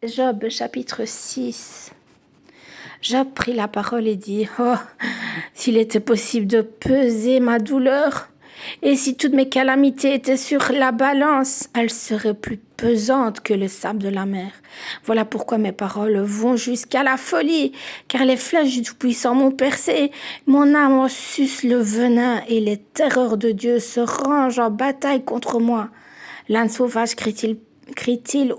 Job chapitre 6. Job prit la parole et dit « Oh, s'il était possible de peser ma douleur, et si toutes mes calamités étaient sur la balance, elles seraient plus pesantes que le sable de la mer. Voilà pourquoi mes paroles vont jusqu'à la folie, car les flèches du Tout-Puissant m'ont percé. Mon âme en suce le venin, et les terreurs de Dieu se rangent en bataille contre moi. L'âne sauvage crie-t-il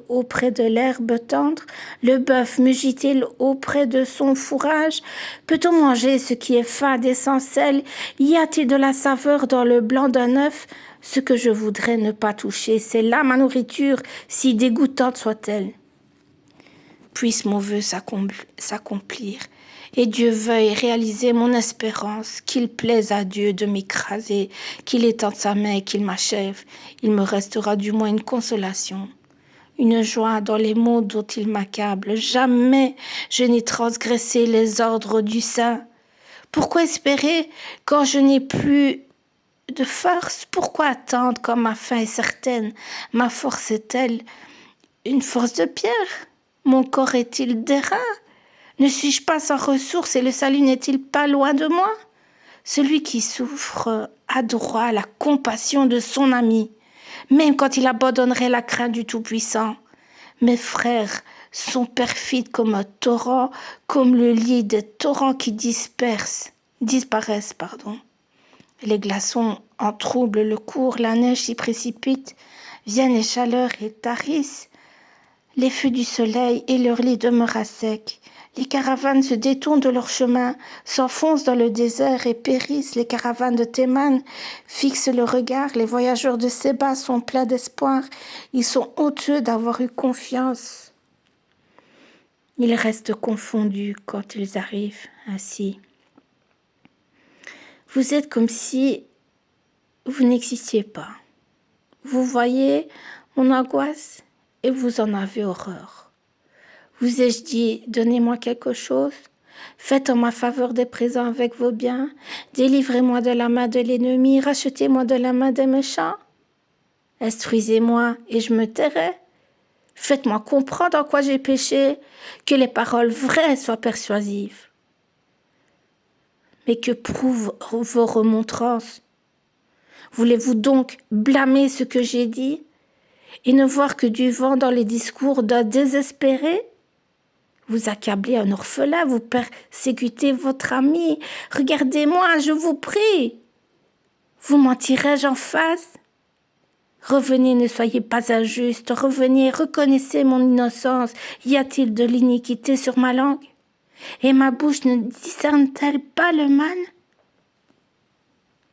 auprès de l'herbe tendre? Le bœuf mugit-il auprès de son fourrage? Peut-on manger ce qui est fade et sans sel? Y a-t-il de la saveur dans le blanc d'un œuf? Ce que je voudrais ne pas toucher, c'est là ma nourriture, si dégoûtante soit-elle. Puisse mon vœu s'accomplir, et Dieu veuille réaliser mon espérance, qu'il plaise à Dieu de m'écraser, qu'il étende sa main et qu'il m'achève. Il me restera du moins une consolation, une joie dans les maux dont il m'accable. Jamais je n'ai transgressé les ordres du Saint. Pourquoi espérer quand je n'ai plus de force? Pourquoi attendre quand ma fin est certaine? Ma force est-elle une force de pierre? Mon corps est-il d'airain? Ne suis-je pas sans ressources et le salut n'est-il pas loin de moi? Celui qui souffre a droit à la compassion de son ami, même quand il abandonnerait la crainte du Tout-Puissant. Mes frères sont perfides comme un torrent, comme le lit des torrents qui disparaissent. Les glaçons en troublent le cours, la neige s'y précipite, viennent les chaleurs et tarissent. Les feux du soleil et leur lit demeurent à sec. Les caravanes se détournent de leur chemin, s'enfoncent dans le désert et périssent. Les caravanes de Théman fixent le regard. Les voyageurs de Séba sont pleins d'espoir. Ils sont honteux d'avoir eu confiance. Ils restent confondus quand ils arrivent ainsi. Vous êtes comme si vous n'existiez pas. Vous voyez mon angoisse et vous en avez horreur. Vous ai-je dit, donnez-moi quelque chose? Faites en ma faveur des présents avec vos biens. Délivrez-moi de la main de l'ennemi. Rachetez-moi de la main des méchants. Instruisez-moi et je me tairai. Faites-moi comprendre en quoi j'ai péché. Que les paroles vraies soient persuasives. Mais que prouvent vos remontrances? Voulez-vous donc blâmer ce que j'ai dit et ne voir que du vent dans les discours d'un désespéré? Vous accablez un orphelin, vous persécutez votre ami. Regardez-moi, je vous prie. Vous mentirai-je en face? Revenez, ne soyez pas injuste. Revenez, reconnaissez mon innocence. Y a-t-il de l'iniquité sur ma langue? Et ma bouche ne discerne-t-elle pas le mal?